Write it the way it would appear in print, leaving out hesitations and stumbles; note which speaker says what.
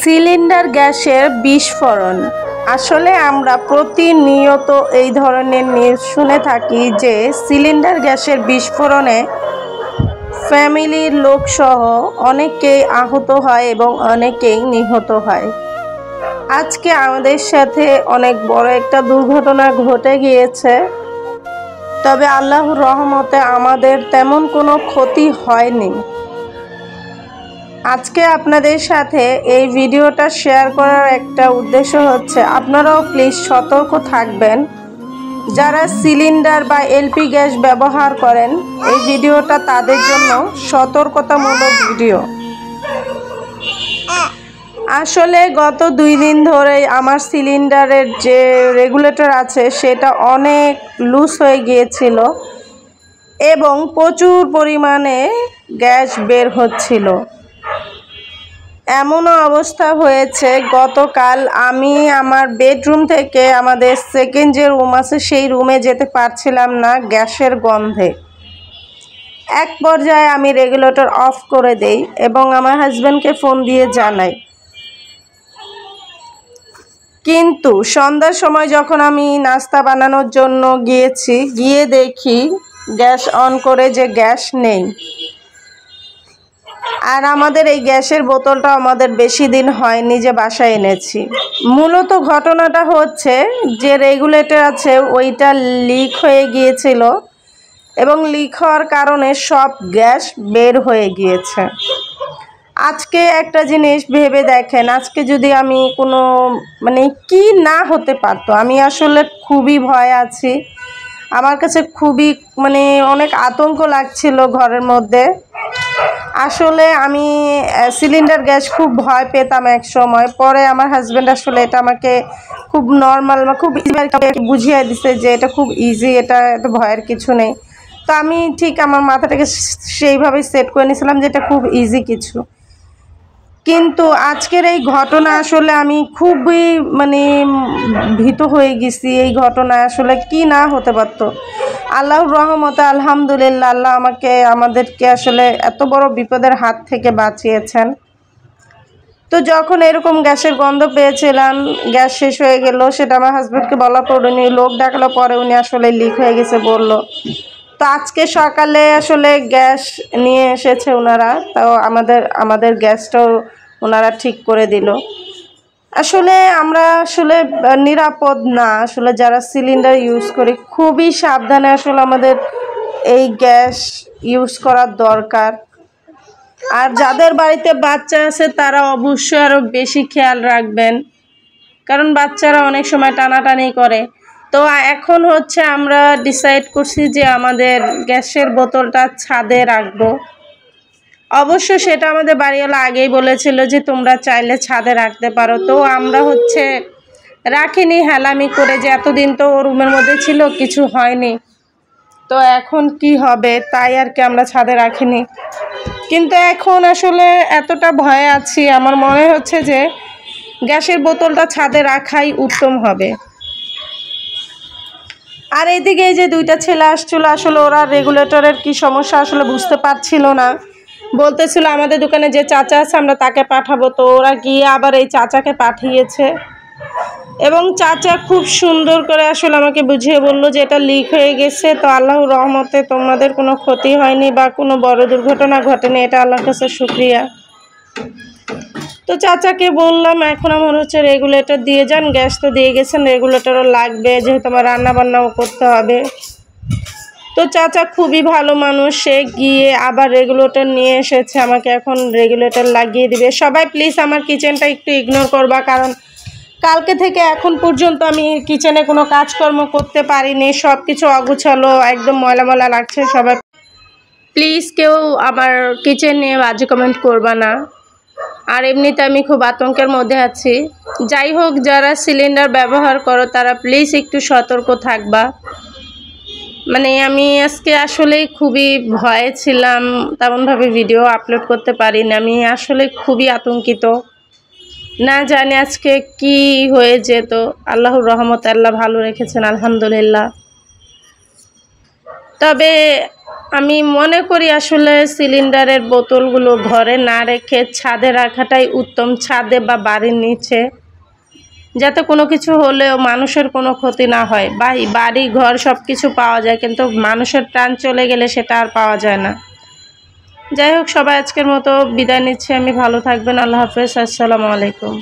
Speaker 1: Cylinder গ্যাসের বিস্ফোরণ। আসলে আমরা প্রতিনিয়ত এই ধরনের নিউজ শুনে থাকি যে সিলিন্ডার গ্যাসের বিস্ফোরণে ফ্যামিলির লোকসহ অনেকেই আহত হয় এবং অনেকেই নিহত হয়। আজকে আমাদের সাথে অনেক বড় একটা দুর্ঘটনা ঘটে গিয়েছে, তবে আল্লাহর রহমতে আমাদের তেমন কোনো ক্ষতি হয়নি। আজকে আপনাদের সাথে এই ভিডিওটা শেয়ার করার একটা উদ্দেশ্য হচ্ছে আপনারাও প্লিজ সতর্ক থাকবেন। যারা সিলিন্ডার বা এলপি গ্যাস ব্যবহার করেন, এই ভিডিওটা তাদের জন্য সতর্কতামূলক ভিডিও। আসলে গত 2 দিন ধরে আমার সিলিন্ডারের যে রেগুলেটর আছে সেটা অনেক লুজ হয়ে গিয়েছিল এবং প্রচুর পরিমাণে গ্যাস বের হচ্ছিল। এমনও অবস্থা হয়েছে, গতকাল আমি আমার বেডরুম থেকে আমাদের সেকেন্ড যে রুম আছে সেই রুমে যেতে পারছিলাম না গ্যাসের গন্ধে। এক পর্যায়ে আমি রেগুলেটর অফ করে দেই এবং আমার হাজব্যান্ডকে ফোন দিয়ে জানাই। কিন্তু সন্ধ্যার সময় যখন আমি নাস্তা বানানোর জন্য গিয়েছি, গিয়ে দেখি গ্যাস অন করে যে গ্যাস নেই। আর আমাদের এই গ্যাসের বোতলটা আমাদের বেশি দিন হয়নি যে বাসায় এনেছি। মূলত ঘটনাটা হচ্ছে যে রেগুলেটর আছে ওইটা লিক হয়ে গিয়েছিল এবং লিক হওয়ার কারণে সব গ্যাস বের হয়ে গিয়েছে। আজকে একটা জিনিস ভেবে দেখেন, আজকে যদি আমি কোনো কি না হতে পারতো। আমি আসলে খুবই ভয় আছি, আমার কাছে খুবই অনেক আতঙ্ক লাগছিল ঘরের মধ্যে। আসলে আমি সিলিন্ডার গ্যাস খুব ভয় পেতাম এক সময়, পরে আমার হাজব্যান্ড আসলে এটা আমাকে খুব নর্মাল খুব বুঝিয়ে দিছে যে এটা খুব ইজি, এটা এত ভয়ের কিছু নেই। তো আমি ঠিক আমার মাথাটাকে সেইভাবে সেট করে নিয়েছিলাম যে এটা খুব ইজি কিছু। কিন্তু আজকের এই ঘটনা আসলে আমি খুবই ভীত হয়ে গেছি। এই ঘটনা আসলে কি না হতে পারতো। আল্লাহর রহমতে আলহামদুলিল্লাহ, আল্লাহ আমাদেরকে আসলে এত বড় বিপদের হাত থেকে বাঁচিয়েছেন। তো যখন এরকম গ্যাসের গন্ধ পেয়েছিলাম, গ্যাস শেষ হয়ে গেল, সেটা আমার হাজব্যান্ডকে বলার পর উনি লোক ডাকলো, পরে উনি আসলে লিক হয়ে গেছে বলল। তো আজকে সকালে আসলে গ্যাস নিয়ে এসেছে ওনারা, তাও আমাদের গ্যাসটাও ওনারা ঠিক করে দিল। আসলে আমরা নিরাপদ না, আসলে যারা সিলিন্ডার ইউজ করি খুবই সাবধানে আসলে আমাদের এই গ্যাস ইউজ করার দরকার। আর যাদের বাড়িতে বাচ্চা আছে তারা অবশ্যই আরও বেশি খেয়াল রাখবেন, কারণ বাচ্চারা অনেক সময় টানাটানি করে। তো এখন হচ্ছে আমরা ডিসাইড করছি যে আমাদের গ্যাসের বোতলটা ছাদে রাখবো। অবশ্য সেটা আমাদের বাড়িওয়ালা আগেই বলেছিল যে তোমরা চাইলে ছাদে রাখতে পারো। তো আমরা রাখিনি, হেলামি করে, যে এতদিন তো রুমের মধ্যে ছিল, কিছু হয়নি, তো এখন কি হবে, তাই আর কি আমরা ছাদে রাখিনি। কিন্তু এখন আসলে এতটা ভয়ে আছি, আমার মনে হচ্ছে যে গ্যাসের বোতলটা ছাদে রাখাই উত্তম হবে। আর এদিকে এই যে 2টা ছেলে আসছিল, আসলে ওরা রেগুলেটরের কি সমস্যা আসলে বুঝতে পারছিল না। বলতেছিল আমাদের দোকানে যে চাচা আছে আমরা তাকে পাঠাবো। তো ওরা গিয়ে আবার এই চাচাকে পাঠিয়েছে এবং চাচা খুব সুন্দর করে আসলে আমাকে বুঝিয়ে বলল যে এটা লিক হয়ে গেছে। তো আল্লাহর রহমতে তোমাদের কোনো ক্ষতি হয়নি বা কোনো বড় দুর্ঘটনা ঘটেনি, এটা আল্লাহর কাছে শুকরিয়া। তো চাচাকে বললাম এখন আমার রেগুলেটর দিয়ে যান, গ্যাস তো দিয়ে গেছেন, রেগুলেটরও লাগবে যেহেতু আমার রান্না বান্নাও করতে হবে। তো চাচা খুবই ভালো মানুষ, সে গিয়ে আবার রেগুলেটর নিয়ে এসেছে, আমাকে এখন রেগুলেটর লাগিয়ে দিবে। সবাই প্লিজ আমার কিচেনটা একটু ইগনোর করবা, কারণ কালকে থেকে এখন পর্যন্ত আমি কিচেনে কোনো কাজকর্ম করতে পারিনি, সব কিছু অগুছালো, একদম ময়লা ময়লা লাগছে। সবাই প্লিজ কেউ আমার কিচেন নিয়ে বাজে কমেন্ট করবা না। আর এমনিতে আমি খুব আতঙ্কের মধ্যে আছি। যাই হোক, যারা সিলিন্ডার ব্যবহার করো তারা প্লিজ একটু সতর্ক থাকবা। আমি আজকে আসলেই খুবই ভয়ে ছিলাম, তেমনভাবে ভিডিও আপলোড করতে পারিনি। আমি আসলে খুবই আতঙ্কিত, না জানি আজকে কি হয়ে যেত। আল্লাহর রহমতে আল্লাহ ভালো রেখেছেন আলহামদুলিল্লাহ। তবে আমি মনে করি আসলে সিলিন্ডারের বোতলগুলো ঘরে না রেখে ছাদে রাখাটাই উত্তম, ছাদে বা বাড়ির নিচে, যাতে কোনো কিছু হলেও মানুষের কোনো ক্ষতি না হয়। বাড়ি ঘর সব কিছু পাওয়া যায়, কিন্তু মানুষের প্রাণ চলে গেলে সেটা আর পাওয়া যায় না। যাই হোক, সবাই আজকের মতো বিদায় নিচ্ছে। আমি, ভালো থাকবেন। আল্লাহ হাফেজ। আসসালামু আলাইকুম।